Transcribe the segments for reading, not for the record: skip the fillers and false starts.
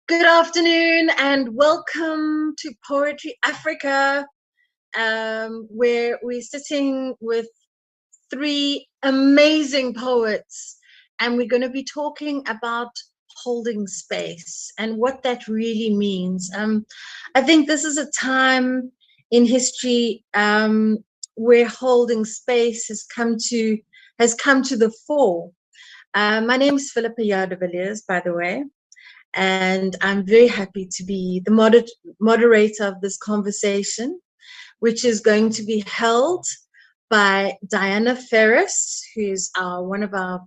Good afternoon and welcome to Poetry Africa, where we're sitting with three amazing poets, and we're going to be talking about holding space and what that really means. I think this is a time in history where holding space has come to the fore. My name is Phillipa Yaa de Villiers, by the way. And I'm very happy to be the moderator of this conversation, which is going to be held by Diana Ferris, who's one of our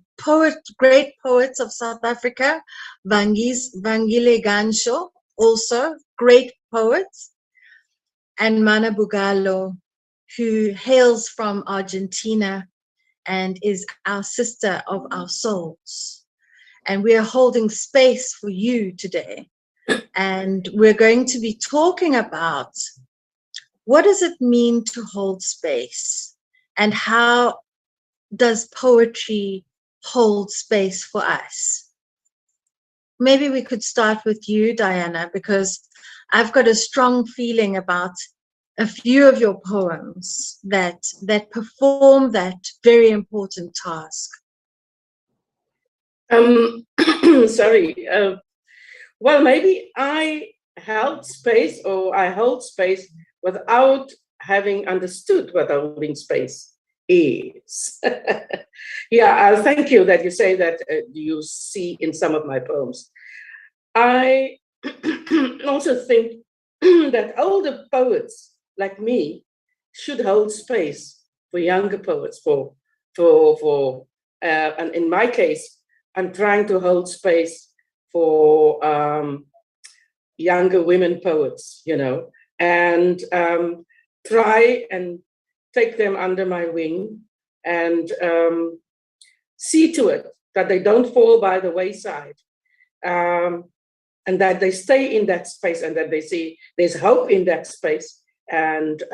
great poets of South Africa, Vangile Gansho, also great poet, and Mana Bugalo, who hails from Argentina and is our sister of our souls. And we are holding space for you today. And we're going to be talking about what does it mean to hold space and how does poetry hold space for us? Maybe we could start with you, Diana, because I've got a strong feeling about a few of your poems that perform that very important task. Sorry. Well, maybe I held space, or I hold space without having understood what holding space is. Yeah, thank you that you say that you see in some of my poems. I also think that older poets like me should hold space for younger poets. And in my case, I'm trying to hold space for younger women poets, and try and take them under my wing and see to it that they don't fall by the wayside, and that they stay in that space, and that they see there's hope in that space, and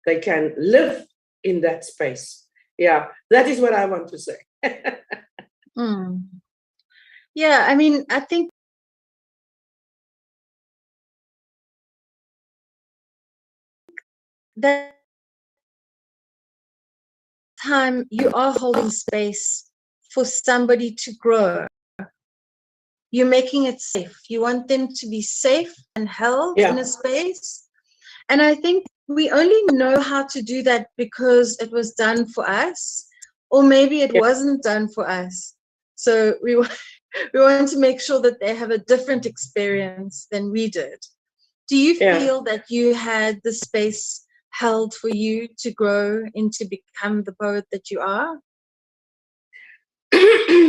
they can live in that space. Yeah, that is what I want to say. Yeah, I mean, I think that time you are holding space for somebody to grow. You're making it safe. You want them to be safe and held in a space. And I think we only know how to do that because it was done for us, or maybe it wasn't done for us. So we want to make sure that they have a different experience than we did. Do you feel that you had the space held for you to grow into become the poet that you are?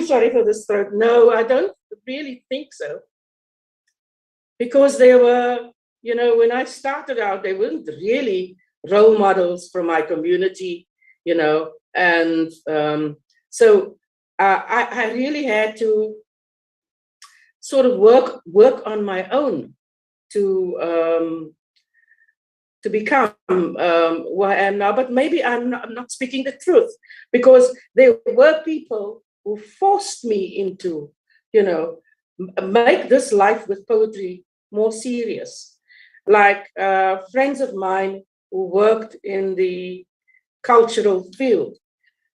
Sorry for this throat. No, I don't really think so. Because they were, when I started out, they weren't really role models for my community, and so I really had to sort of work on my own to become who I am now. But maybe I'm not speaking the truth, because there were people who forced me into, make this life with poetry more serious. Like friends of mine who worked in the cultural field,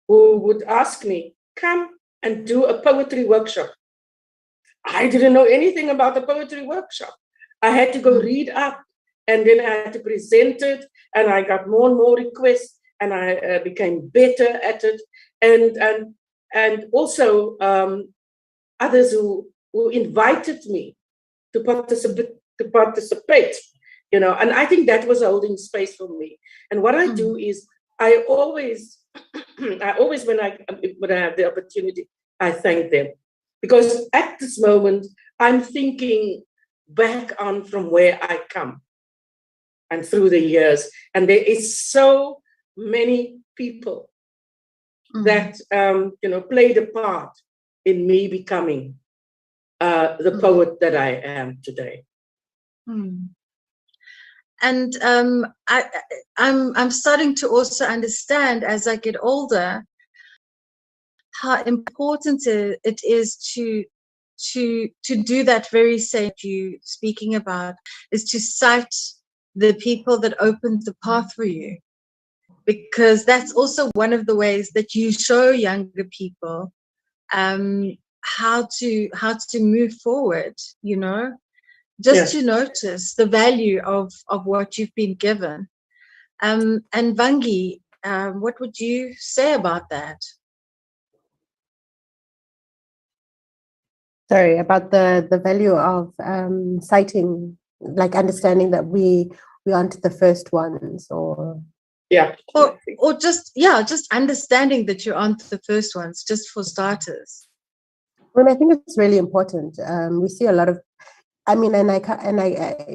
who would ask me, come and do a poetry workshop. I didn't know anything about the poetry workshop. I had to go read up, and then I had to present it, and I got more and more requests, and I became better at it. And also others who invited me to participate, and I think that was holding space for me. And what I do is I always when I have the opportunity, I thank them, because at this moment I'm thinking back on from where I come and through the years, and there is so many people that played a part in me becoming the poet that I am today. And I'm starting to also understand, as I get older, how important it is to to do that very same you speaking about, is to cite the people that opened the path for you, because that's also one of the ways that you show younger people how to move forward, you know, just to notice the value of what you've been given. And Vangi, what would you say about that? Sorry, about the value of citing, like understanding that we aren't the first ones, or or just understanding that you aren't the first ones, just for starters. Well, I think it's really important. We see a lot of, I mean, and I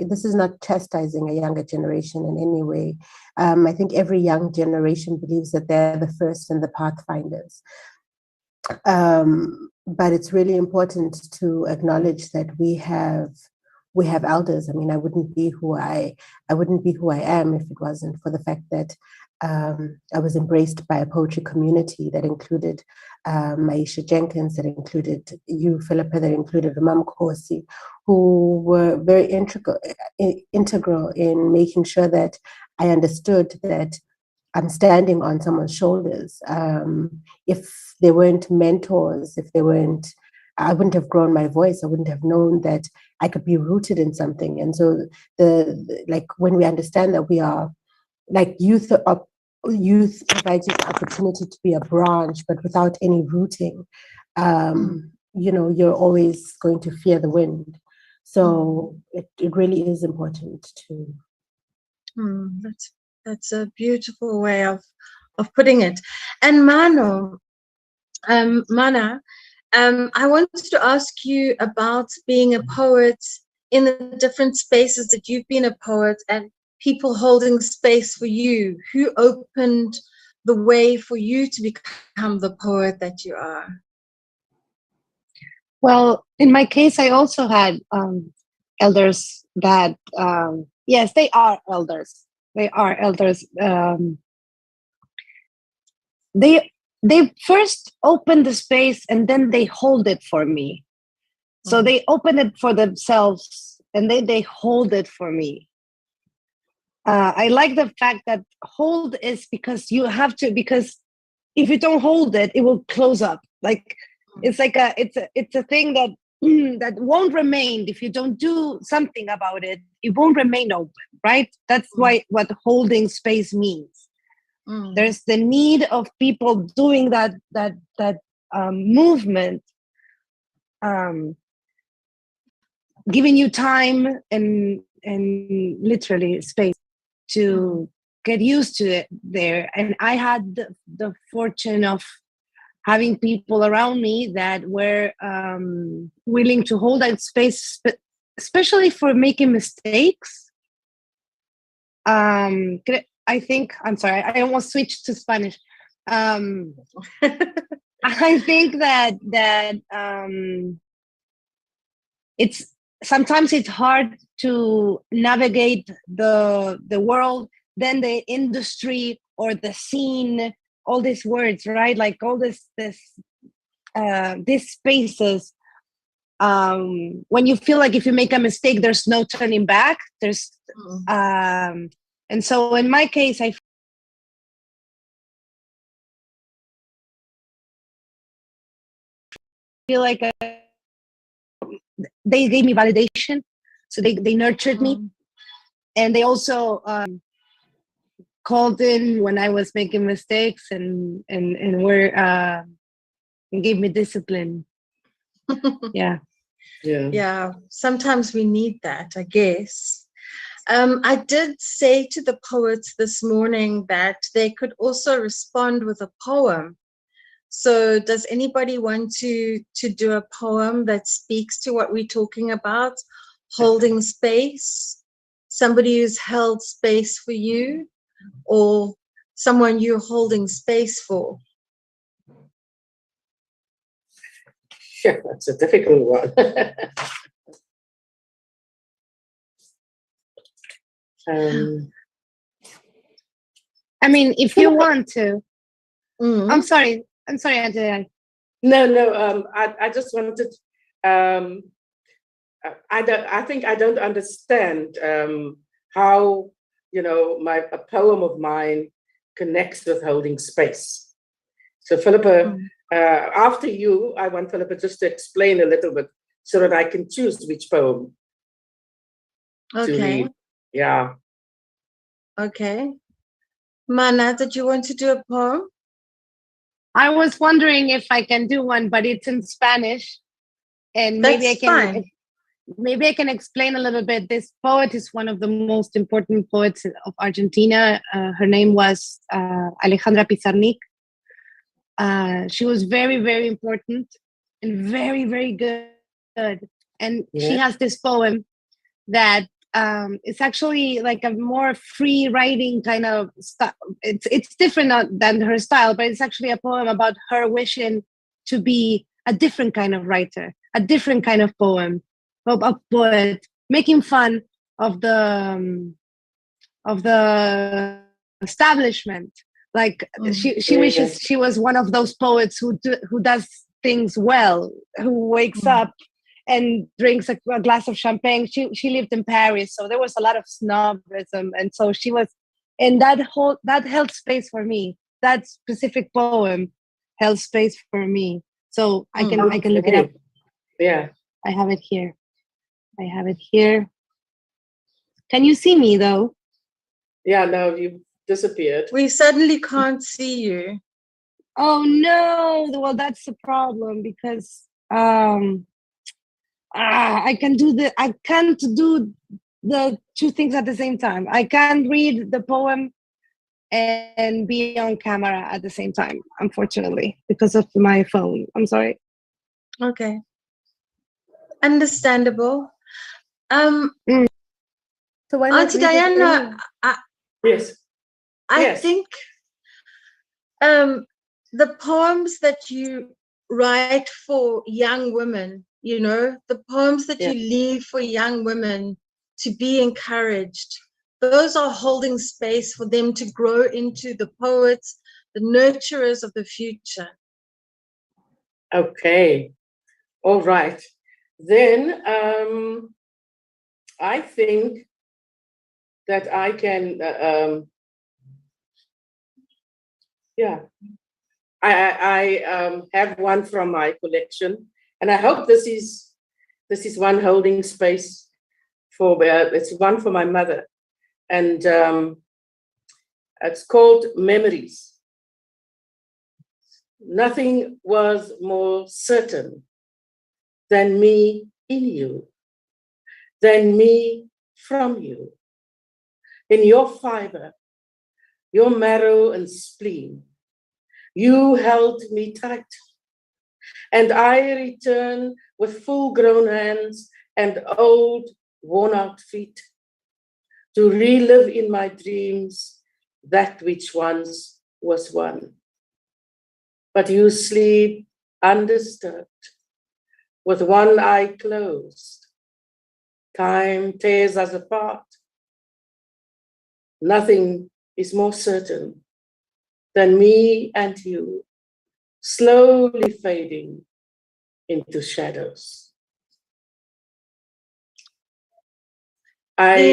this is not chastising a younger generation in any way. I think every young generation believes that they're the first and the pathfinders. But it's really important to acknowledge that we have elders. I mean, I wouldn't be who I am if it wasn't for the fact that I was embraced by a poetry community that included Maisha Jenkins, that included you, Phillipa, that included Ramam Kosi, who were very integral in making sure that I understood that I'm standing on someone's shoulders. If they weren't mentors, I wouldn't have grown my voice. I wouldn't have known that I could be rooted in something. And so like when we understand that we are like youth provides you the opportunity to be a branch, but without any rooting, you know, you're always going to fear the wind. So it really is important to. That's a beautiful way of putting it. And Mana, I wanted to ask you about being a poet in the different spaces that you've been a poet, and people holding space for you. Who opened the way for you to become the poet that you are? Well, in my case, I also had elders that, yes, they are elders. They are elders. They first open the space and then they hold it for me. So they open it for themselves and then they hold it for me. I like the fact that hold is because you have to, because if you don't hold it, it will close up. Like it's like it's a thing that that won't remain. If you don't do something about it, it won't remain open, right? That's why what holding space means. There's the need of people doing that movement, giving you time and literally space to get used to it there. And I had the fortune of having people around me that were willing to hold that space, especially for making mistakes. I think, I'm sorry, I almost switched to Spanish. I think that sometimes it's hard to navigate the world, then the industry or the scene, all these words, right? Like all these spaces. When you feel like if you make a mistake, there's no turning back. And so in my case, I feel like they gave me validation. So they nurtured me. And they also called in when I was making mistakes and were gave me discipline. Yeah, sometimes we need that, I guess. I did say to the poets this morning that they could also respond with a poem. So does anybody want to do a poem that speaks to what we're talking about? Holding space, somebody who's held space for you, or someone you're holding space for? Sure, that's a difficult one. I mean, if you want to. I'm sorry, Angela. No, I just wanted I think I don't understand how, you know, a poem of mine connects with holding space. So Phillipa, after you, I want Phillipa just to explain a little bit so that I can choose which poem to read. Yeah. Okay. Mana, did you want to do a poem? I was wondering if I can do one, but it's in Spanish, and maybe I can. Fine. Maybe I can explain a little bit. This poet is one of the most important poets of Argentina. Her name was Alejandra Pizarnik. She was very, very important and very, very good. And she has this poem that it's actually like a more free writing kind of style. It's different than her style, but it's actually a poem about her wishing to be a different kind of writer, a different kind of poem. A poet making fun of the establishment. Like she wishes she was one of those poets who does things well, who wakes up and drinks a glass of champagne. She lived in Paris, so there was a lot of snobism, and so she was, and that held space for me. That specific poem held space for me. So I can look it up. Yeah, I have it here. Can you see me though? Yeah, no, you disappeared. We suddenly can't see you. Oh no! Well, that's the problem because I can't do the two things at the same time. I can't read the poem and be on camera at the same time, unfortunately, because of my phone. I'm sorry. Okay. Understandable. So why not Auntie Diana, yes. I think the poems that you write for young women, you know, the poems that you leave for young women to be encouraged, those are holding space for them to grow into the poets, the nurturers of the future. Okay. All right. Then I think that I can, I have one from my collection, and I hope this is one holding space for, it's one for my mother, and it's called Memories. Nothing was more certain than me in you, than me from you. In your fiber, your marrow and spleen, you held me tight, and I return with full-grown hands and old, worn-out feet to relive in my dreams that which once was one. But you sleep undisturbed, with one eye closed. Time tears us apart. Nothing is more certain than me and you, slowly fading into shadows. The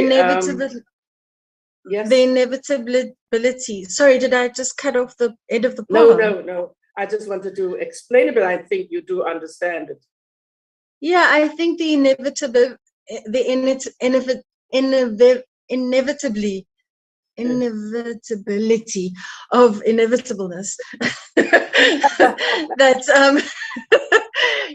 inevitability. Sorry, did I just cut off the end of the poem? No. I just wanted to explain it, but I think you do understand it. Yeah, I think the inevitability of inevitableness that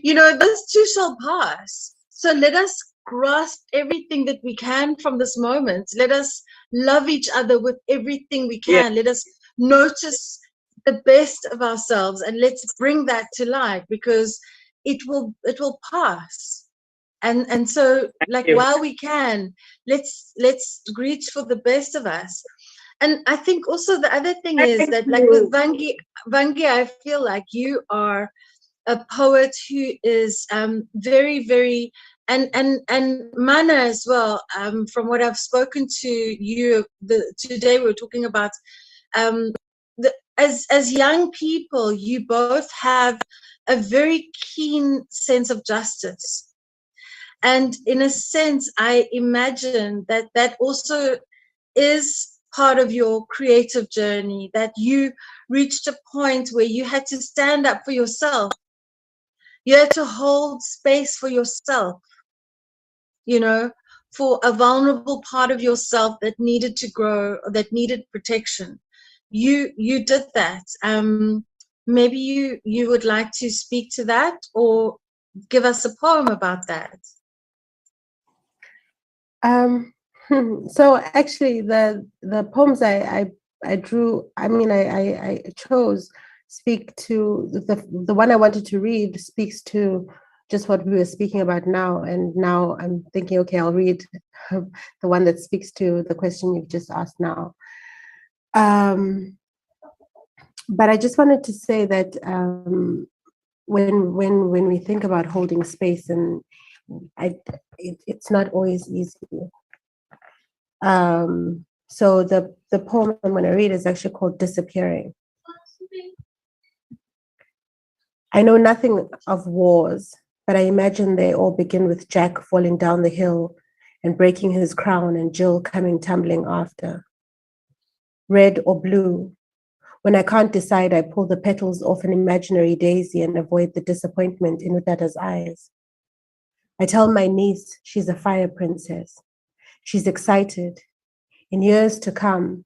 you know, this too shall pass. So let us grasp everything that we can from this moment. Let us love each other with everything we can. Let us notice the best of ourselves, and let's bring that to light, because it will pass. And so, like, while we can, let's reach for the best of us. And I think also the other thing is that, like, with Vangi, I feel like you are a poet who is very, very, and Mana as well. From what I've spoken to you today, we're talking about as young people, you both have a very keen sense of justice. And in a sense, I imagine that that also is part of your creative journey, that you reached a point where you had to stand up for yourself. You had to hold space for yourself, you know, for a vulnerable part of yourself that needed to grow, or that needed protection. You did that. Maybe you would like to speak to that, or give us a poem about that. So actually, the poems I drew, I mean, I chose, speak to the one I wanted to read speaks to just what we were speaking about now. And now I'm thinking, okay, I'll read the one that speaks to the question you've just asked now. But I just wanted to say that when we think about holding space, and it's not always easy. So the poem I'm going to read is actually called Disappearing. I know nothing of wars, but I imagine they all begin with Jack falling down the hill and breaking his crown, and Jill coming tumbling after. Red or blue. When I can't decide, I pull the petals off an imaginary daisy and avoid the disappointment in Udada's eyes. I tell my niece she's a fire princess. She's excited. In years to come,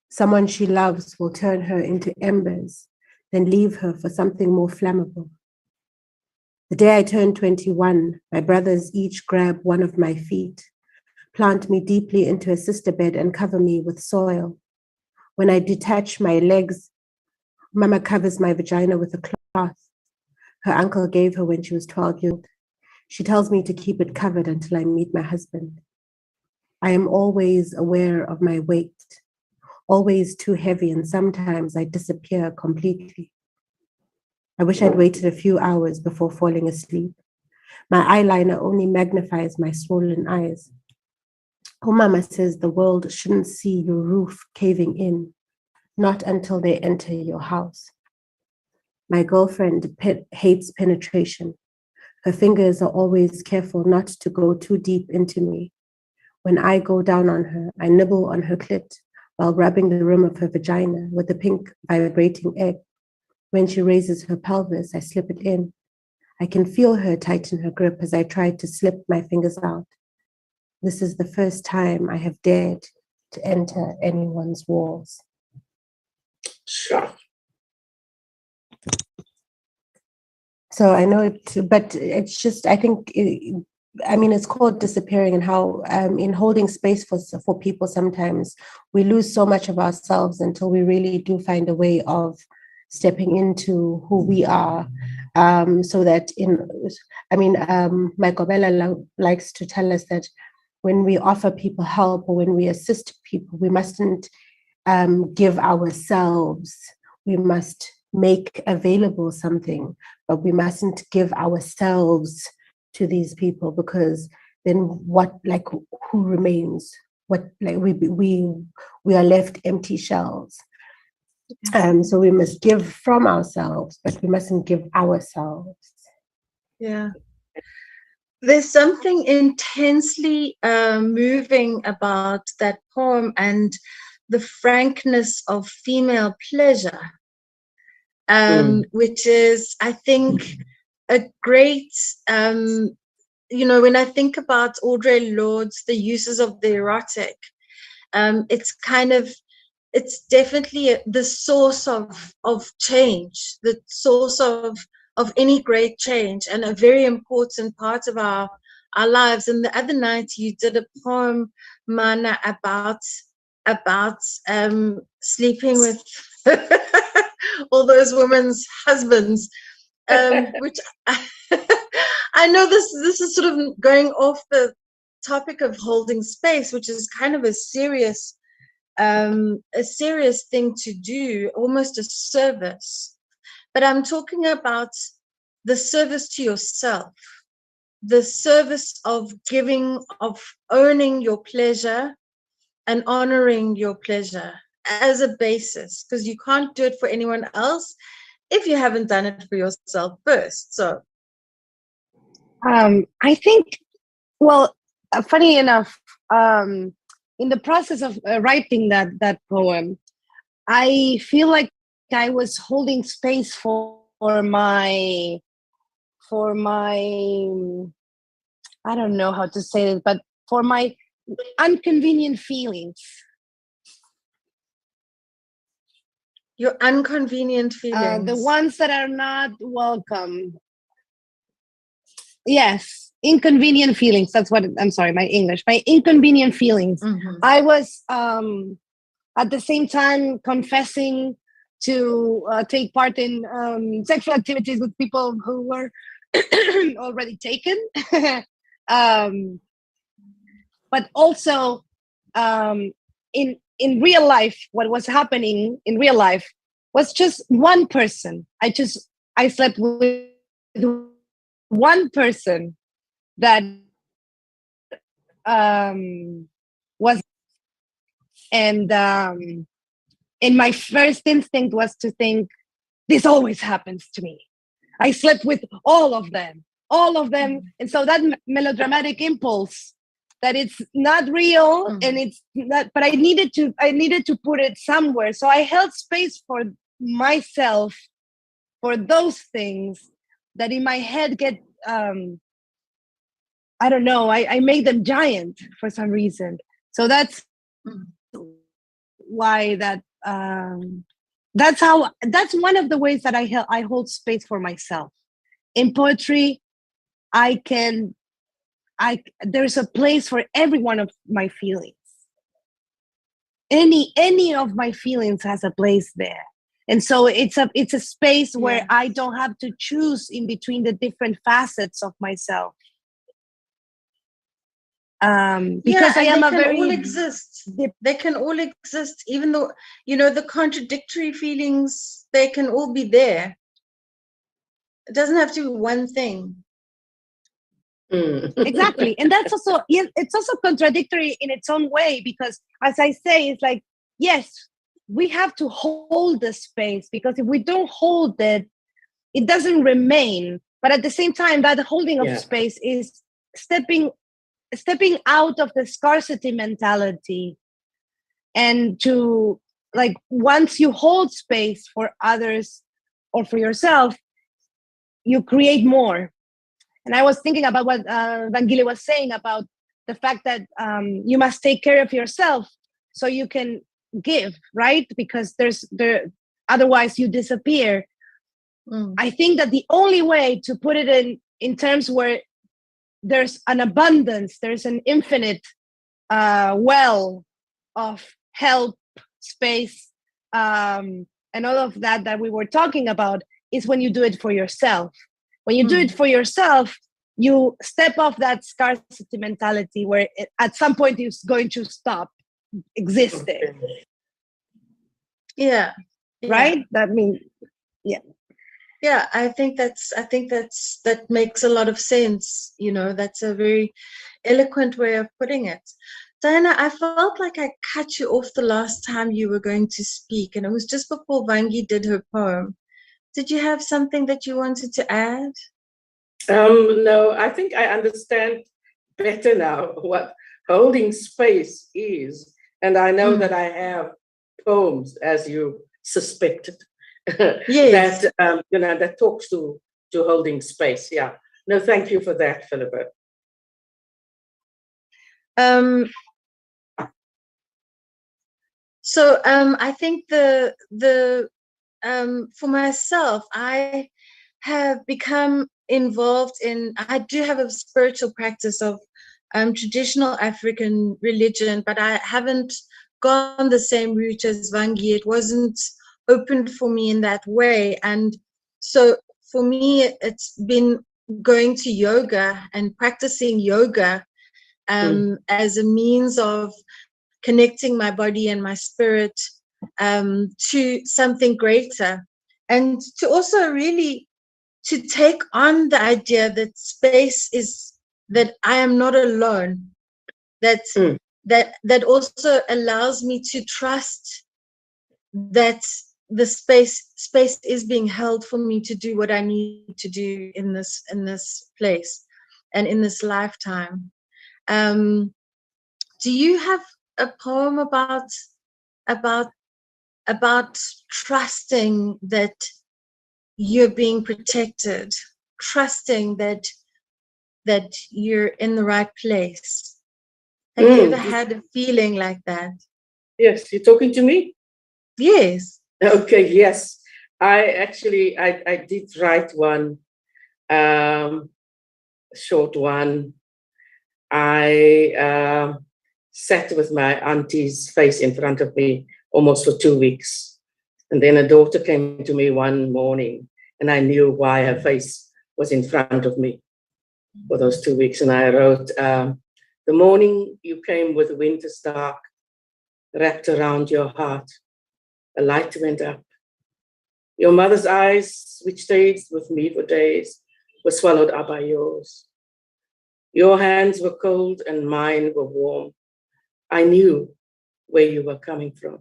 someone she loves will turn her into embers, then leave her for something more flammable. The day I turn 21, my brothers each grab one of my feet, plant me deeply into a sister bed and cover me with soil. When I detach my legs, Mama covers my vagina with a cloth her uncle gave her when she was 12 years old. She tells me to keep it covered until I meet my husband. I am always aware of my weight, always too heavy, and sometimes I disappear completely. I wish I'd waited a few hours before falling asleep. My eyeliner only magnifies my swollen eyes. Oh, Mama says the world shouldn't see your roof caving in, not until they enter your house. My girlfriend hates penetration. Her fingers are always careful not to go too deep into me. When I go down on her, I nibble on her clit while rubbing the rim of her vagina with a pink vibrating egg. When she raises her pelvis, I slip it in. I can feel her tighten her grip as I try to slip my fingers out. This is the first time I have dared to enter anyone's walls. Sure. So I know it, but it's just, I think, it's called disappearing, and how in holding space for people, sometimes we lose so much of ourselves until we really do find a way of stepping into who we are. So that Michael Bella likes to tell us that when we offer people help or when we assist people, we mustn't give ourselves, we must make available something, but we mustn't give ourselves to these people, because then who remains? We are left empty shells. So we must give from ourselves, but we mustn't give ourselves. Yeah. There's something intensely moving about that poem and the frankness of female pleasure, which is, I think, a great, when I think about Audre Lorde's The Uses of the Erotic, it's definitely the source of change, the source of any great change, and a very important part of our lives. And the other night you did a poem, Mana, about sleeping with all those women's husbands, which I know this is sort of going off the topic of holding space, which is kind of a serious thing to do, almost a service. But I'm talking about the service to yourself, the service of giving, of owning your pleasure and honoring your pleasure. as a basis, because you can't do it for anyone else if you haven't done it for yourself first. So I think, well, funny enough, in the process of writing that poem, I feel like I was holding space for my I don't know how to say it, but for my inconvenient feelings. your inconvenient feelings. The ones that are not welcome. Yes, inconvenient feelings. That's what, I'm sorry, my English. My inconvenient feelings. Mm-hmm. I was at the same time confessing to take part in sexual activities with people who were already taken. But also in real life, what was happening in real life was just one person. I slept with one person that was, and my first instinct was to think, this always happens to me. I slept with all of them. And so that melodramatic impulse that it's not real, and it's not, but I needed to put it somewhere. So I held space for myself, for those things that in my head get, I don't know, I make them giant for some reason. So that's why that's one of the ways that I hold space for myself. In poetry, there's a place for every one of my feelings. Any of my feelings has a place there. And so it's a space where I don't have to choose in between the different facets of myself. Because I am all exist. They can all exist, even though, the contradictory feelings, they can all be there. It doesn't have to be one thing. Exactly. And that's also, it's also contradictory in its own way, because as I say, it's like, yes, we have to hold the space, because if we don't hold it, it doesn't remain. But at the same time, that holding of space is stepping out of the scarcity mentality, and to, like, once you hold space for others or for yourself, you create more. And I was thinking about what Vangile was saying about the fact that you must take care of yourself so you can give, right? Because otherwise you disappear. I think that the only way to put it in terms where there's an abundance, there's an infinite well of help, space, and all of that we were talking about, is when you do it for yourself. When you do it for yourself, you step off that scarcity mentality where at some point it's going to stop existing. Yeah. Right? That means, Yeah, I think that makes a lot of sense. That's a very eloquent way of putting it. Diana, I felt like I cut you off the last time you were going to speak, and it was just before Vangi did her poem. Did you have something that you wanted to add? No, I think I understand better now what holding space is. And I know that I have poems, as you suspected, Yes. that talks to holding space. Yeah. No, thank you for that, Phillipa. So I think for myself, I have become involved in, I do have a spiritual practice of traditional African religion, but I haven't gone the same route as Vangi. It wasn't opened for me in that way. And so for me, it's been going to yoga and practicing yoga as a means of connecting my body and my spirit to something greater, and to also really to take on the idea that space is, that I am not alone, that also allows me to trust that the space is being held for me to do what I need to do in this place and in this lifetime. Do you have a poem about trusting that you're being protected, trusting that you're in the right place? Have you ever had a feeling like that? Yes, you're talking to me? Yes. Okay, yes. I did write one, short one. I sat with my auntie's face in front of me almost for 2 weeks. And then a daughter came to me one morning, and I knew why her face was in front of me for those 2 weeks. And I wrote, the morning you came with winter's dark wrapped around your heart, a light went up. Your mother's eyes, which stayed with me for days, were swallowed up by yours. Your hands were cold and mine were warm. I knew where you were coming from.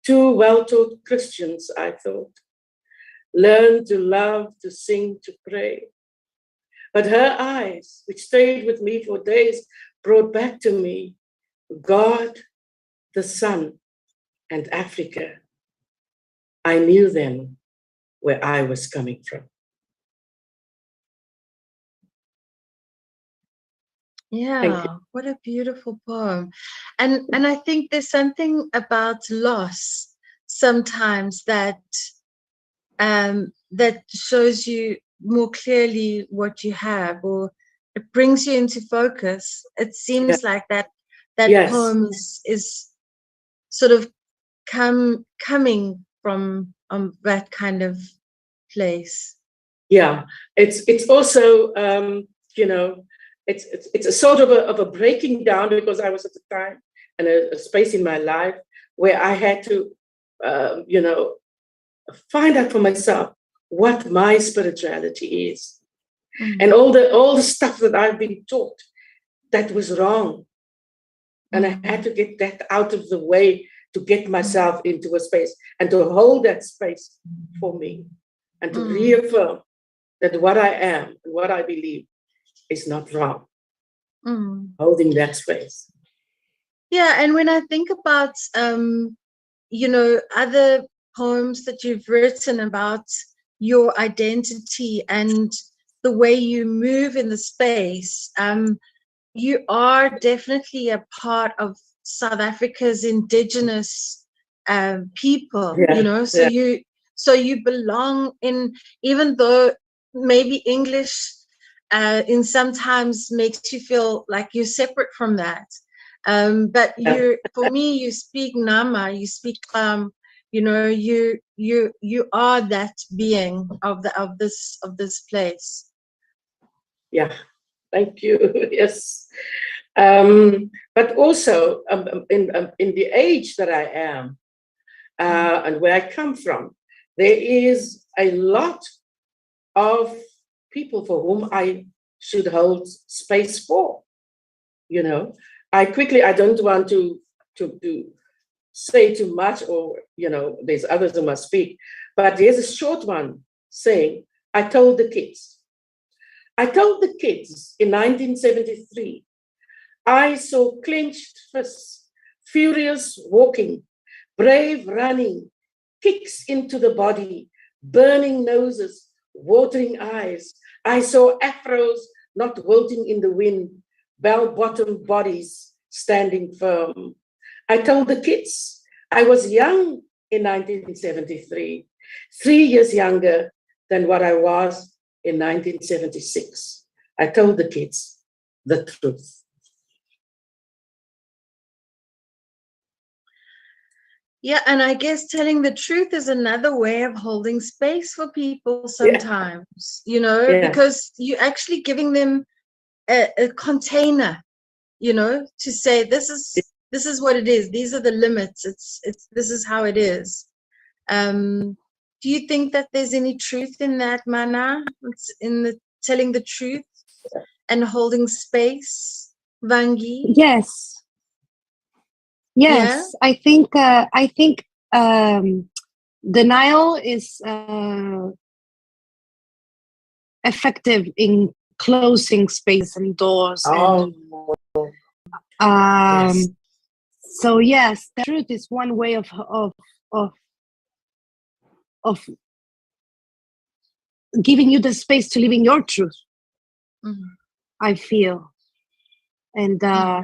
Two well-taught Christians, I thought, learned to love, to sing, to pray. But her eyes, which stayed with me for days, brought back to me God, the sun, and Africa. I knew then where I was coming from. Yeah, what a beautiful poem. And I think there's something about loss sometimes that that shows you more clearly what you have, or it brings you into focus. It seems like that Yes. poem is sort of coming from that kind of place. Yeah, it's also it's a sort of a breaking down, because I was at a time and a space in my life where I had to find out for myself what my spirituality is. And all the stuff that I've been taught that was wrong. And I had to get that out of the way to get myself into a space and to hold that space for me and to reaffirm that what I am and what I believe is not wrong. Holding that space. Yeah, and when I think about other poems that you've written about your identity and the way you move in the space, you are definitely a part of South Africa's indigenous people, so you belong in, even though maybe English in sometimes makes you feel like you're separate from that. But for me, you speak Nama, you speak you are that being of this place. Yeah, thank you. Yes, but also in the age that I am and where I come from, there is a lot of people for whom I should hold space for. I don't want to say too much, or there's others who must speak, but there's a short one saying, I told the kids in 1973, I saw clenched fists, furious walking, brave running, kicks into the body, burning noses, watering eyes. I saw afros not wilting in the wind, bell-bottom bodies standing firm. I told the kids I was young in 1973, 3 years younger than what I was in 1976. I told the kids the truth. Yeah, and I guess telling the truth is another way of holding space for people sometimes, because you're actually giving them a container, to say, this is what it is. These are the limits. This is how it is. Do you think that there's any truth in that, Mana? It's in the telling the truth and holding space, Vangi? Yes. Yeah? I think denial is effective in closing space and doors. Oh, yes. So yes, the truth is one way of giving you the space to live in your truth. I feel, and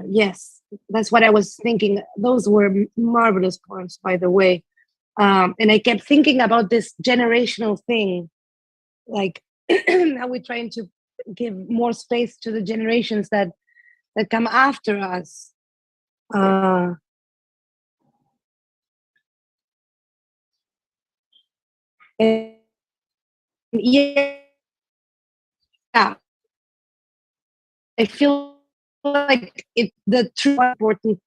yes, that's what I was thinking. Those were marvelous poems, by the way. And I kept thinking about this generational thing, like how we're trying to give more space to the generations that come after us. And yeah, I feel like the true important.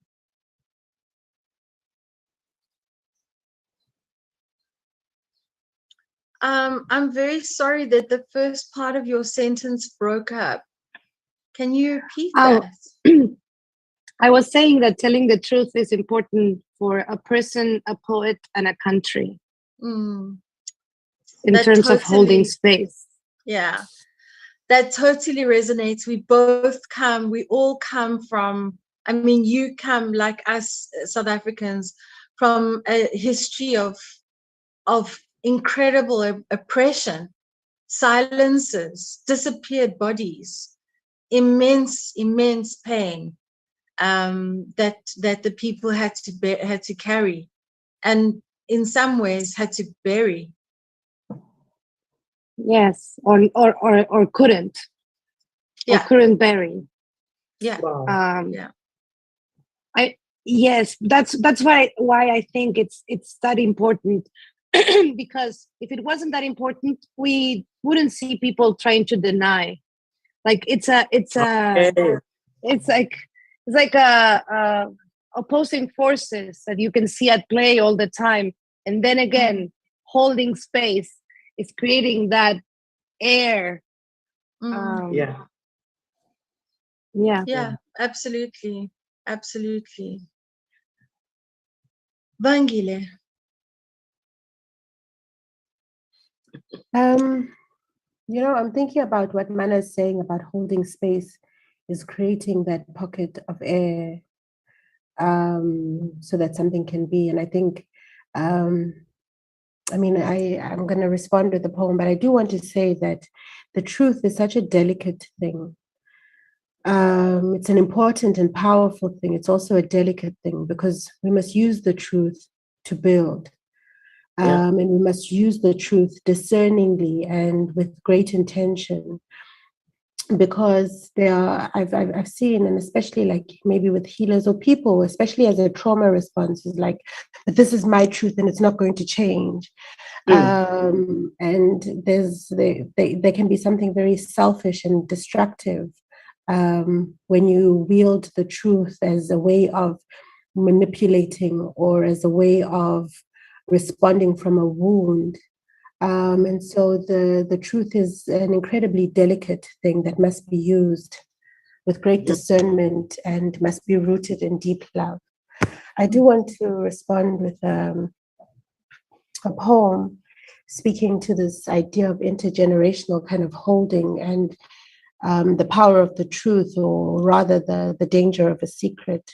I'm very sorry that the first part of your sentence broke up. Can you repeat that? I was saying that telling the truth is important for a person, a poet, and a country. In terms of holding space. Yeah, that totally resonates. We all come from, I mean, you come like us South Africans from a history of incredible oppression, silences, disappeared bodies, immense pain that the people had to carry, and in some ways had to bury. Yes, or couldn't. Yeah. Or couldn't bury. Yeah. Wow. Yes, that's why I think it's that important. Because if it wasn't that important, we wouldn't see people trying to deny. Like it's like opposing forces that you can see at play all the time, and then again holding space is creating that air. Yeah, absolutely. Vangile. I'm thinking about what Mana is saying about holding space is creating that pocket of air so that something can be. And I think, I'm going to respond with the poem, but I do want to say that the truth is such a delicate thing. It's an important and powerful thing. It's also a delicate thing because we must use the truth to build. And we must use the truth discerningly and with great intention, because I've seen, and especially like maybe with healers or people, especially as a trauma response, is like, but this is my truth and it's not going to change. And there can be something very selfish and destructive when you wield the truth as a way of manipulating or as a way of responding from a wound. And so the truth is an incredibly delicate thing that must be used with great discernment and must be rooted in deep love. I do want to respond with a poem speaking to this idea of intergenerational kind of holding and the power of the truth, or rather the danger of a secret.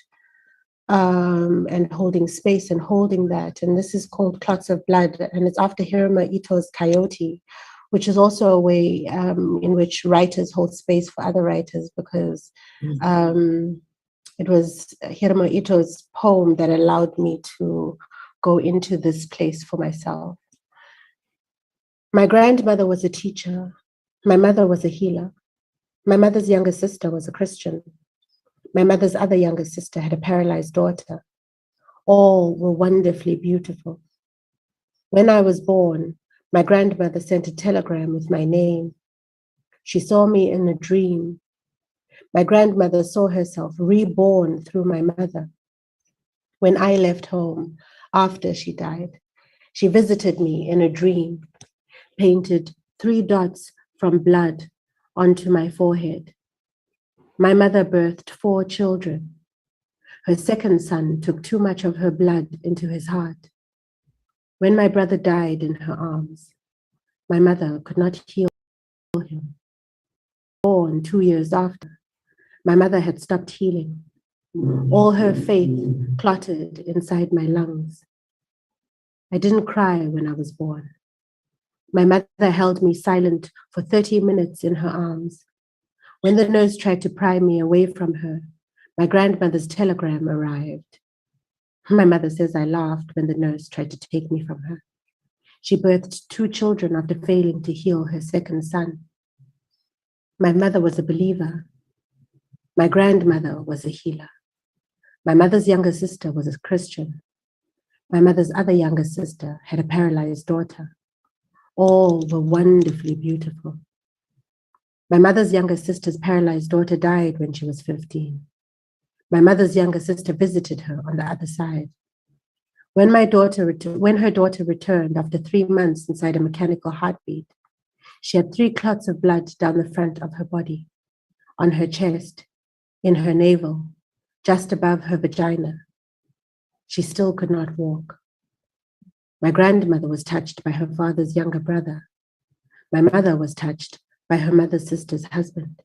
And holding space and holding that. And this is called Clots of Blood, and it's after Hirama Ito's Coyote, which is also a way in which writers hold space for other writers, because it was Hirama Ito's poem that allowed me to go into this place for myself. My grandmother was a teacher. My mother was a healer. My mother's younger sister was a Christian. My mother's other younger sister had a paralyzed daughter. All were wonderfully beautiful. When I was born, my grandmother sent a telegram with my name. She saw me in a dream. My grandmother saw herself reborn through my mother. When I left home after she died, she visited me in a dream, painted 3 dots from blood onto my forehead. My mother birthed 4 children. Her second son took too much of her blood into his heart. When my brother died in her arms, my mother could not heal him. Born 2 years after, my mother had stopped healing. All her faith clotted inside my lungs. I didn't cry when I was born. My mother held me silent for 30 minutes in her arms. When the nurse tried to pry me away from her, my grandmother's telegram arrived. My mother says I laughed when the nurse tried to take me from her. She birthed 2 children after failing to heal her second son. My mother was a believer. My grandmother was a healer. My mother's younger sister was a Christian. My mother's other younger sister had a paralyzed daughter. All were wonderfully beautiful. My mother's younger sister's paralyzed daughter died when she was 15. My mother's younger sister visited her on the other side. When her daughter returned after 3 months inside a mechanical heartbeat, she had 3 clots of blood down the front of her body, on her chest, in her navel, just above her vagina. She still could not walk. My grandmother was touched by her father's younger brother. My mother was touched by her mother's sister's husband.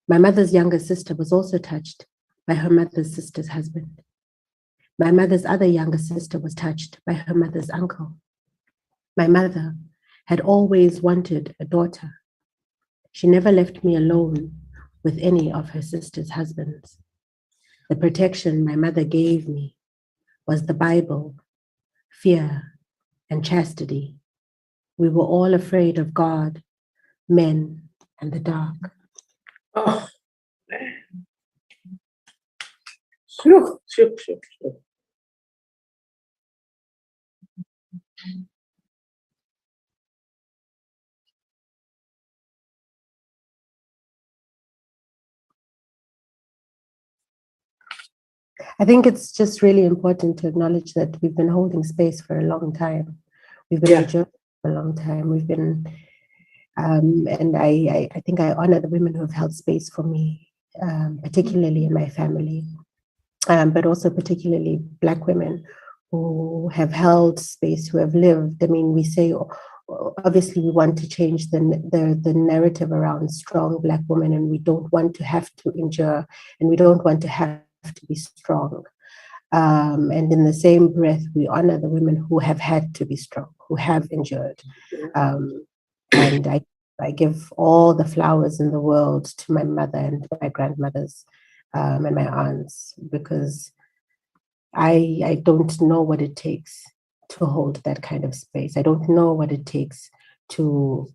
My mother's younger sister was also touched by her mother's sister's husband. My mother's other younger sister was touched by her mother's uncle. My mother had always wanted a daughter. She never left me alone with any of her sister's husbands. The protection my mother gave me was the Bible, fear, and chastity. We were all afraid of God, men, and the dark. Oh, man. Sure. I think it's just really important to acknowledge that we've been holding space for a long time. We've been enjoying for a long time. We've been, and I think I honor the women who have held space for me, particularly in my family, but also particularly Black women who have held space, who have lived. I mean, we say, obviously we want to change the narrative around strong Black women, and we don't want to have to endure, and we don't want to have to be strong. And in the same breath, we honor the women who have had to be strong, who have endured. And I give all the flowers in the world to my mother and my grandmothers and my aunts, because I don't know what it takes to hold that kind of space. I don't know what it takes to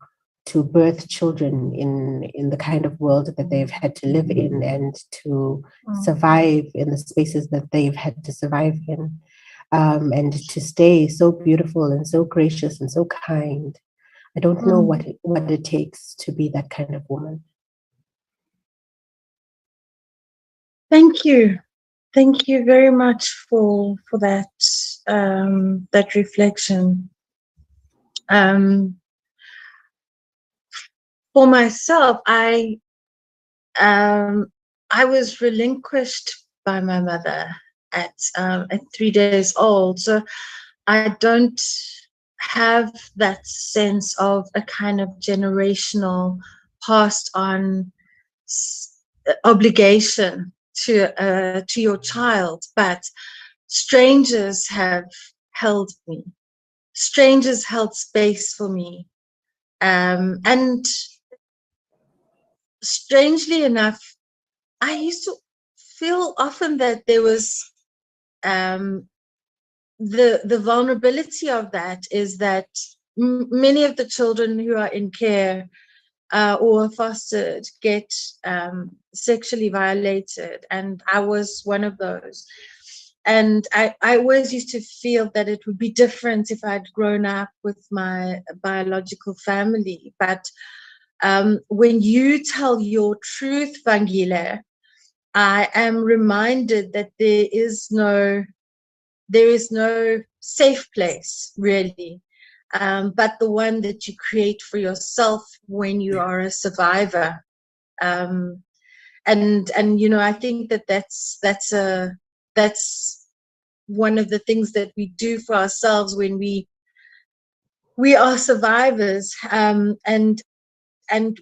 birth children in the kind of world that they've had to live in, and to survive in the spaces that they've had to survive in, and to stay so beautiful and so gracious and so kind. I don't know what it takes to be that kind of woman. Thank you. Thank you very much for that that reflection. For myself, I was relinquished by my mother at 3 days old, so I don't have that sense of a kind of generational passed on obligation to your child, but strangers have held me. Strangers held space for me, and strangely enough, I used to feel often that there was the vulnerability of that is that many of the children who are in care or fostered get sexually violated, and I was one of those. And I always used to feel that it would be different if I'd grown up with my biological family. But when you tell your truth, Vangile, I am reminded that there is no safe place, really, but the one that you create for yourself when you are a survivor. And you know, I think that's one of the things that we do for ourselves when we we are survivors, and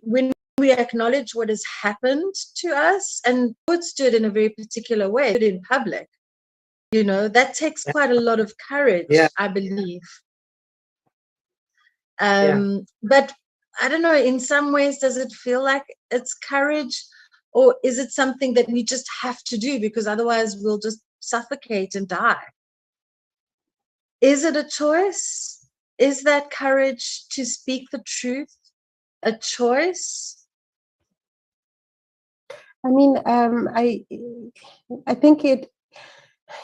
when we acknowledge what has happened to us, and poets do it in a very particular way, in public, you know, that takes quite a lot of courage, I believe. But I don't know, in some ways, does it feel like it's courage, or is it something that we just have to do because otherwise we'll just suffocate and die? Is it a choice? Is that courage to speak the truth a choice? I mean, I think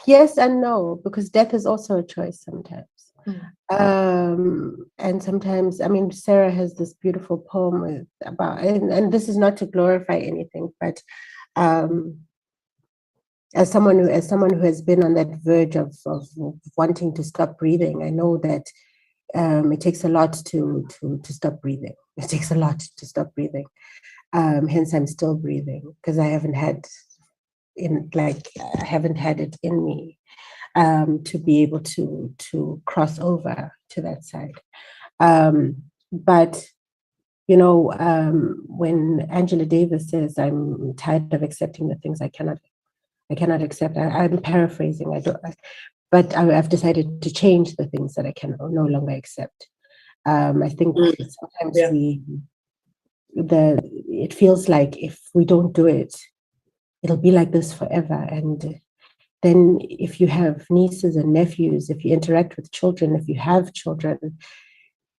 yes and no, because death is also a choice sometimes. And sometimes, I mean, Sarah has this beautiful poem about, and this is not to glorify anything, but as someone who has been on that verge of wanting to stop breathing, I know that it takes a lot to stop breathing. It takes a lot to stop breathing. Hence, I'm still breathing because I haven't had it in me to be able to cross over to that side. But you know, when Angela Davis says, "I'm tired of accepting the things I cannot accept," I'm paraphrasing. But I've decided to change the things that I can no longer accept. I think sometimes it feels like if we don't do it, it'll be like this forever. And then if you have nieces and nephews, if you interact with children, if you have children,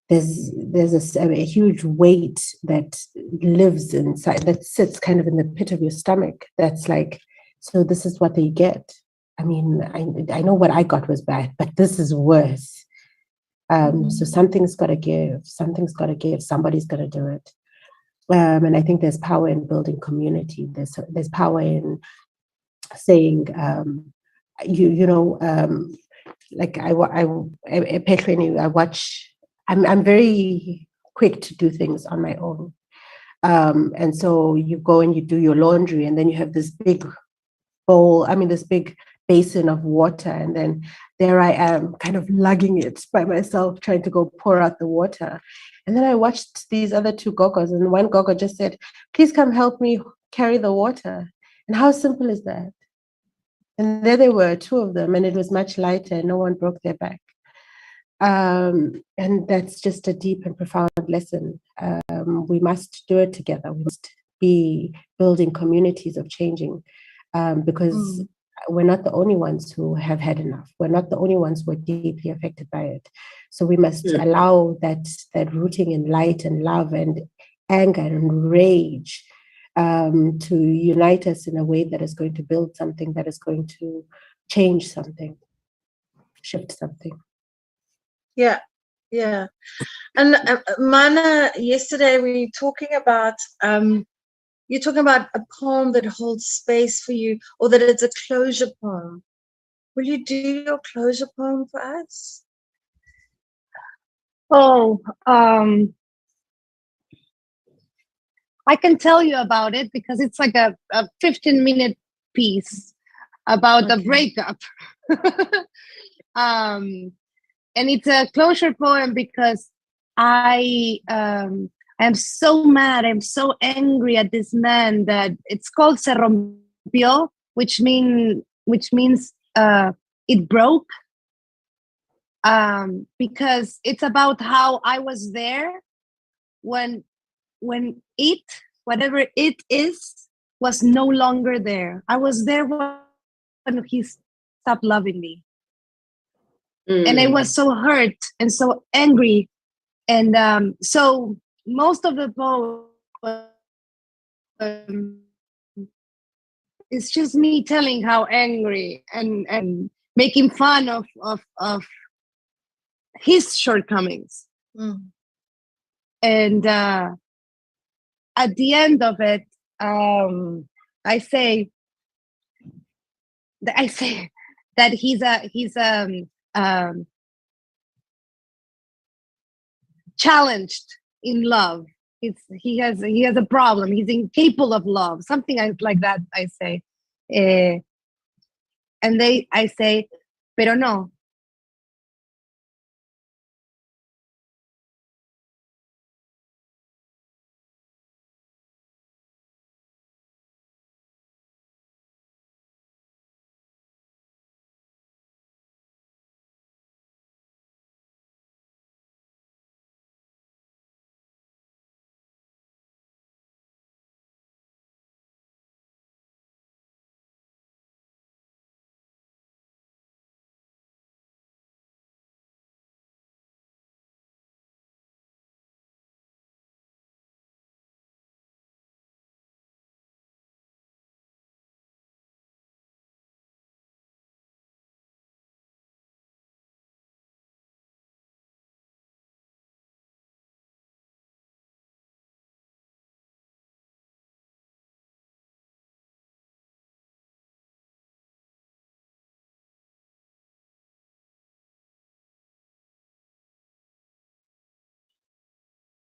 there's a huge weight that lives inside, that sits kind of in the pit of your stomach. That's like, so this is what they get. I mean, I know what I got was bad, but this is worse. So something's got to give. Something's got to give. Somebody's got to do it. And I think there's power in building community. There's power in saying, like I watch. I'm very quick to do things on my own, and so you go and you do your laundry, and then you have this big bowl. I mean, this big basin of water, and then there I am, kind of lugging it by myself, trying to go pour out the water. And then I watched these other two gogos, and one gogo just said, "Please come help me carry the water." And how simple is that? And there they were, two of them, and it was much lighter, and no one broke their back. And that's just a deep and profound lesson. We must do it together. We must be building communities of changing, because we're not the only ones who have had enough. We're not the only ones who are deeply affected by it. So we must allow that rooting in light and love and anger and rage to unite us in a way that is going to build something, that is going to change something, shift something. Yeah. And Mana, yesterday we were talking about, you're talking about a poem that holds space for you, or that it's a closure poem. Will you do your closure poem for us? Oh, I can tell you about it because it's like a 15-minute piece about a breakup. And it's a closure poem because I am so mad, I'm so angry at this man that it's called Se Rompió, which means it broke. Because it's about how I was there when it, whatever it is, was no longer there. I was there when he stopped loving me. And I was so hurt and so angry. And so most of the poem is just me telling how angry and making fun of his shortcomings. And at the end of it, I say that he's challenged in love. He has a problem. He's incapable of love. Something like that. I say, and I say, pero no.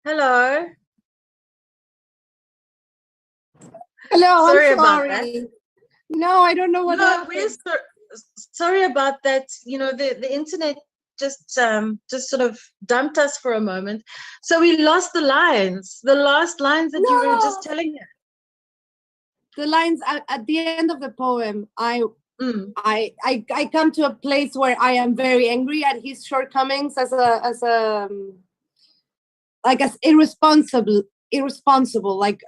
Hello. Hello, Sorry I'm about sorry. No, I don't know what No, happened. we're sorry about that. You know, the internet just sort of dumped us for a moment. So we lost the last lines that you were just telling us. The lines at the end of the poem, I Mm. I come to a place where I am very angry at his shortcomings as irresponsible, like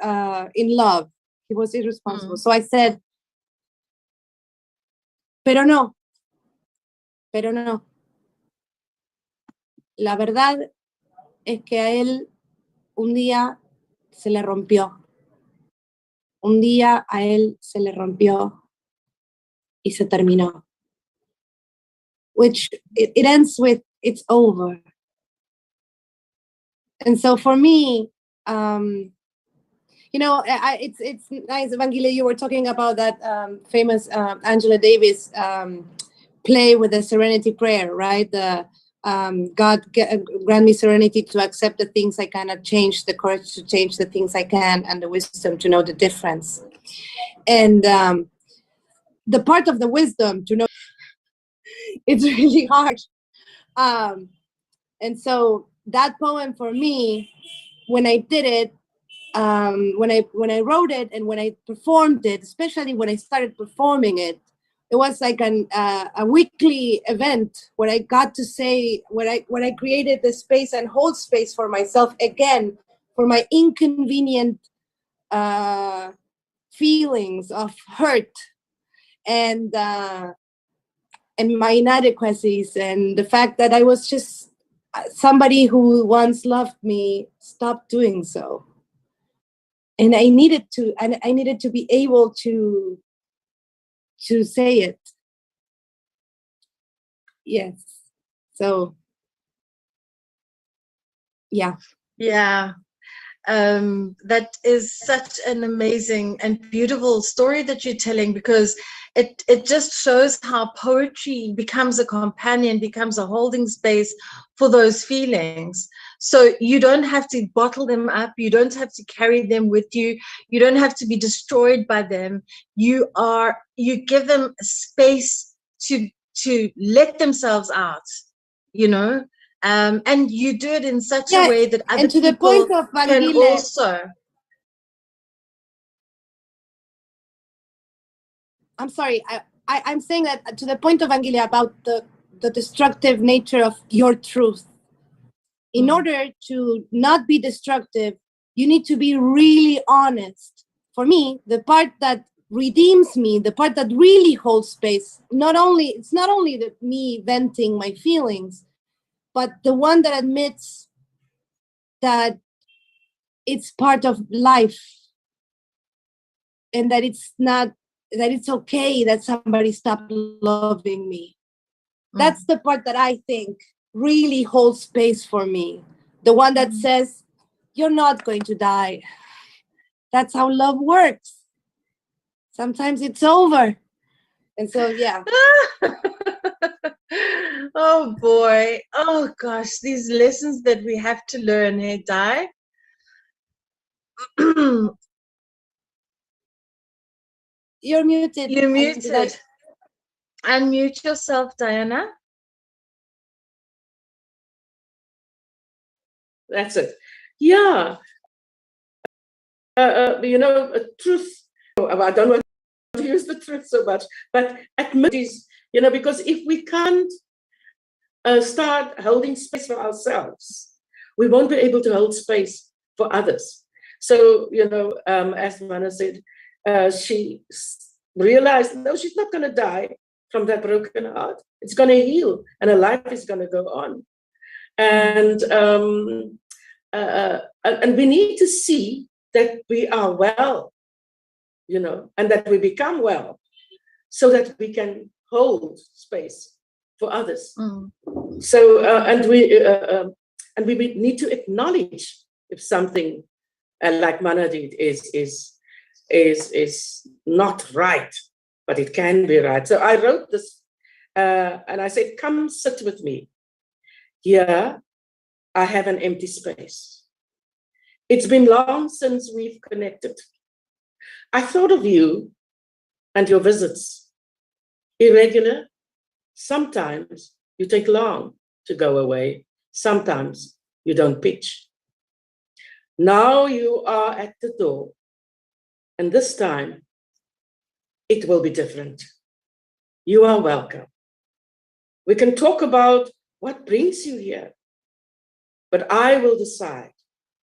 in love. He was irresponsible. So I said, pero no. La verdad es que a él un día se le rompió. Un día a él se le rompió y se terminó. Which it ends with, it's over. And so for me, you know, it's nice, Evangelia, you were talking about that famous Angela Davis play with the Serenity Prayer, right? The God grant me serenity to accept the things I cannot change, the courage to change the things I can, and the wisdom to know the difference. And the part of the wisdom to know it's really hard. And so that poem for me, when I did it, when I wrote it and when I performed it, especially when I started performing it, it was like a weekly event where I got to say, where I created the space and hold space for myself again, for my inconvenient feelings of hurt and my inadequacies, and the fact that I was just somebody who once loved me stopped doing so. And I needed to be able to say it. Yes. So yeah. That is such an amazing and beautiful story that you're telling, because it just shows how poetry becomes a companion, becomes a holding space for those feelings. So you don't have to bottle them up, you don't have to carry them with you, you don't have to be destroyed by them. You give them space to let themselves out, you know. And you do it in such a way that other people the point of can also. I'm sorry. I'm saying that to the point of Angelia about the destructive nature of your truth. In order to not be destructive, you need to be really honest. For me, the part that redeems me, the part that really holds space, it's not only me venting my feelings, but the one that admits that it's part of life and that it's okay that somebody stopped loving me. That's the part that I think really holds space for me. The one that says, you're not going to die. That's how love works. Sometimes it's over. And so, yeah. Oh boy. Oh gosh, these lessons that we have to learn, hey, Di? You're muted. You're muted. Unmute yourself, Diana. That's it. Yeah. You know, truth. I don't want to use the truth so much, but admit is, you know, because if we can't start holding space for ourselves, we won't be able to hold space for others. So, you know, as Mana said, she realized, no, she's not going to die from that broken heart. It's going to heal, and her life is going to go on. And we need to see that we are well, you know, and that we become well, so that we can hold space for others. So, and we need to acknowledge if something, like Mana did, is not right, but it can be right. So I wrote this, and I said, "Come sit with me. Here, I have an empty space. It's been long since we've connected. I thought of you and your visits. Irregular. Sometimes you take long to go away. Sometimes you don't pitch. Now you are at the door. And this time, it will be different. You are welcome. We can talk about what brings you here, but I will decide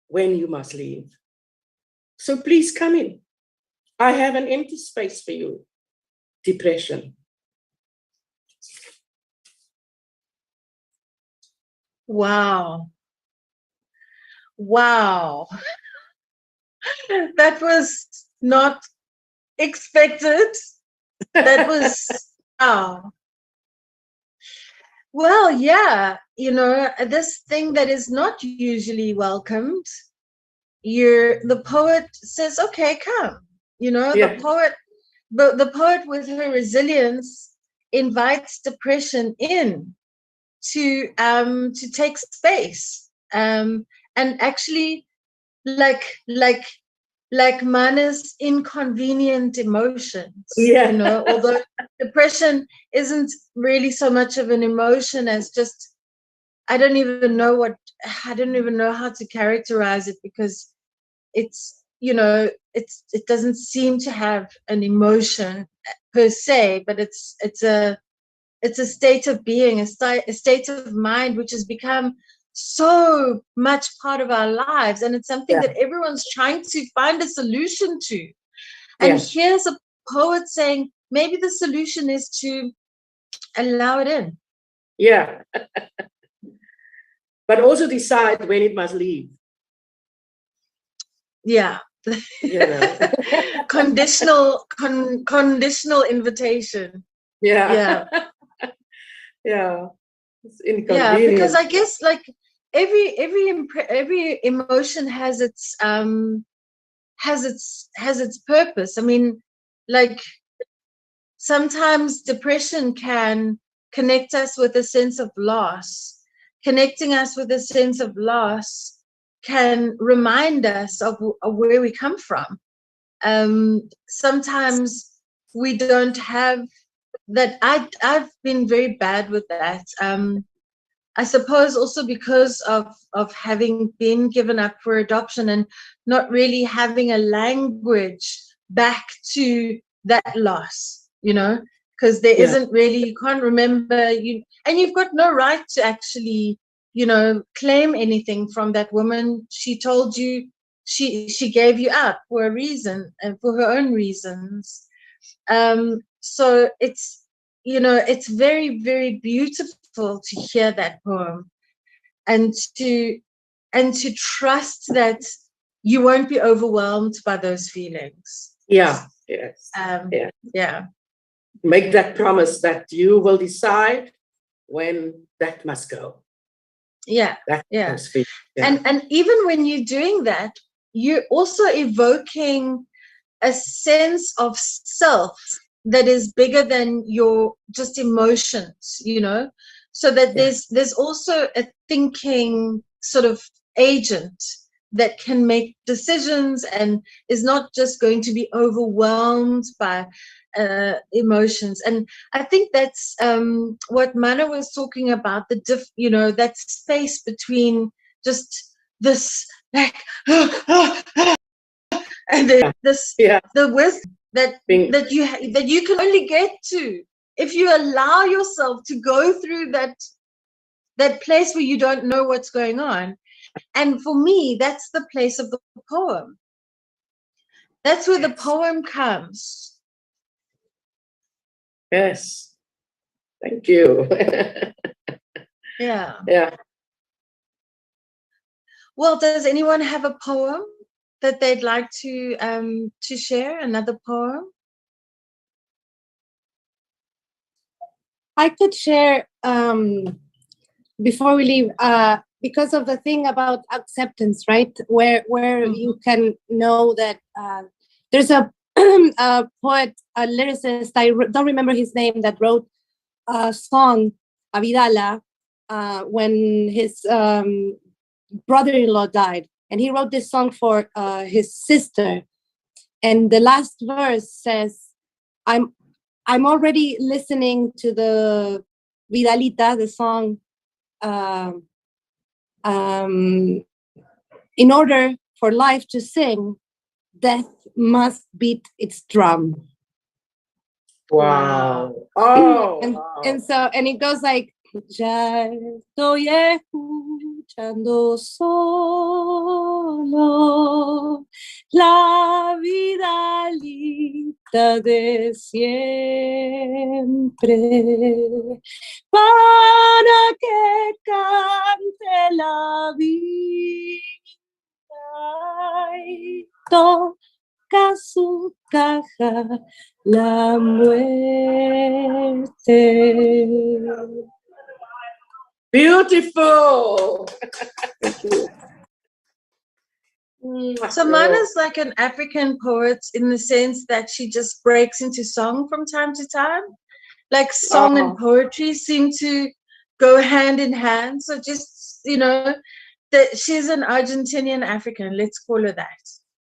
when you must leave. So please come in. I have an empty space for you. Depression. Wow. Wow. That was not expected. That was, wow. Well, yeah, this thing that is not usually welcomed, the poet says, okay, come. Yeah. The poet with her resilience invites depression in to take space. And actually, like Mana's inconvenient emotions, Yeah. although depression isn't really so much of an emotion as just, I don't even know how to characterize it, because it's, it doesn't seem to have an emotion per se, but it's a state of being, a state of mind, which has become so much part of our lives, and it's something that everyone's trying to find a solution to. And here's a poet saying maybe the solution is to allow it in. Yeah. But also decide when it must leave. Yeah. Conditional invitation. Yeah. Yeah. It's inconvenient. Yeah, because I guess like every emotion has its purpose. I mean, like sometimes depression can connect us with a sense of loss. Connecting us with a sense of loss can remind us of where we come from. Sometimes we don't have that. I've been very bad with that. I suppose also because of having been given up for adoption and not really having a language back to that loss, because there isn't really, you can't remember, and you've got no right to actually, claim anything from that woman. She told you, she gave you up for a reason and for her own reasons. So it's, it's very, very beautiful to hear that poem and to trust that you won't be overwhelmed by those feelings. Yeah. Yes. Yeah. Make that promise that you will decide when that must go. Yeah. Yeah. And even when you're doing that, you're also evoking a sense of self that is bigger than your just emotions, so that there's also a thinking sort of agent that can make decisions and is not just going to be overwhelmed by emotions. And I think that's what Mana was talking about, that space between just this like and the wisdom that you can only get to if you allow yourself to go through that place where you don't know what's going on. And for me, that's the place of the poem. That's where the poem comes. Yes. Thank you. Yeah. Yeah. Well, does anyone have a poem that they'd like to share? Another poem? I could share before we leave, because of the thing about acceptance, right? Where you can know that there's a poet, a lyricist, I don't remember his name, that wrote a song, Avidala, when his brother-in-law died. and he wrote this song for his sister. And the last verse says, I'm already listening to the Vidalita, the song, in order for life to sing, death must beat its drum. Wow. Oh, and it goes like, ya estoy escuchando solo la vidalita de siempre, para que cante la vida y toca su caja la muerte. beautiful. So Mana's like an African poet in the sense that she just breaks into song from time to time. Like song and poetry seem to go hand in hand. So just, that she's an Argentinian African, let's call her that.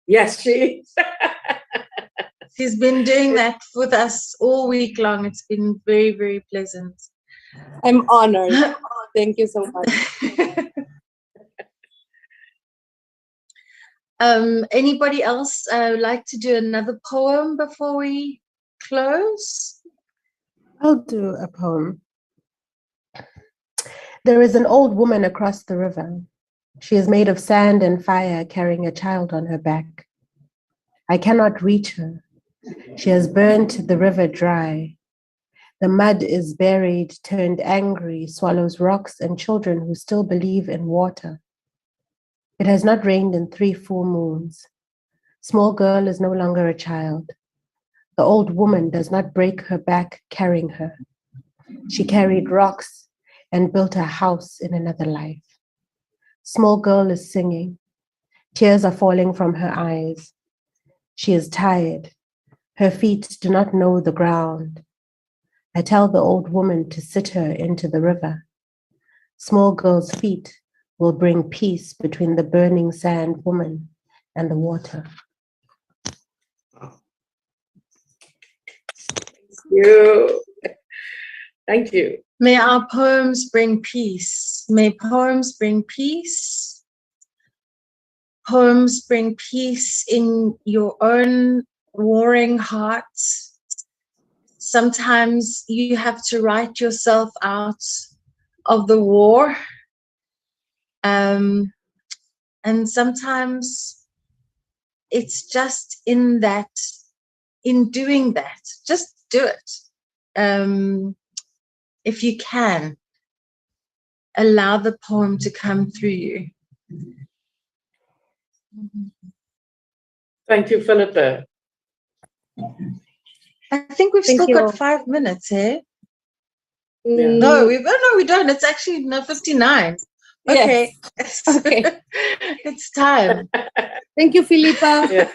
Yes, she is. She's been doing that with us all week long. It's been very, very pleasant. I'm honored. Thank you so much. Anybody else like to do another poem before we close? I'll do a poem. There is an old woman across the river. She is made of sand and fire, carrying a child on her back. I cannot reach her. She has burnt the river dry. The mud is buried, turned angry, swallows rocks and children who still believe in water. It has not rained in 3 full moons. Small girl is no longer a child. The old woman does not break her back carrying her. She carried rocks and built a house in another life. Small girl is singing. Tears are falling from her eyes. She is tired. Her feet do not know the ground. I tell the old woman to sit her into the river. Small girl's feet will bring peace between the burning sand woman and the water. Thank you. May our poems bring peace. May poems bring peace. Poems bring peace in your own warring hearts. Sometimes you have to write yourself out of the war. And sometimes it's just in doing that, just do it. If you can, allow the poem to come through you. Thank you, Phillipa. I think we've still got 5 minutes, eh? Yeah. No, we don't. It's actually 59. Okay. Yes. Okay. It's time. Thank you, Phillipa. Yeah.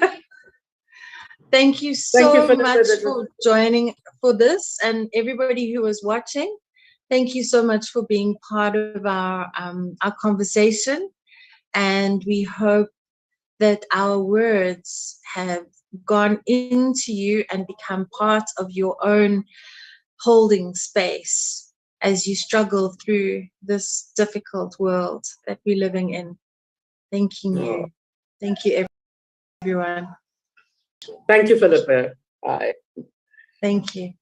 Thank you so Phillipa, much for joining for this, and everybody who was watching. Thank you so much for being part of our conversation, and we hope that our words have gone into you and become part of your own holding space as you struggle through this difficult world that we're living in. Thanking you. Thank you, everyone. Thank you, Phillipa. Bye. Thank you.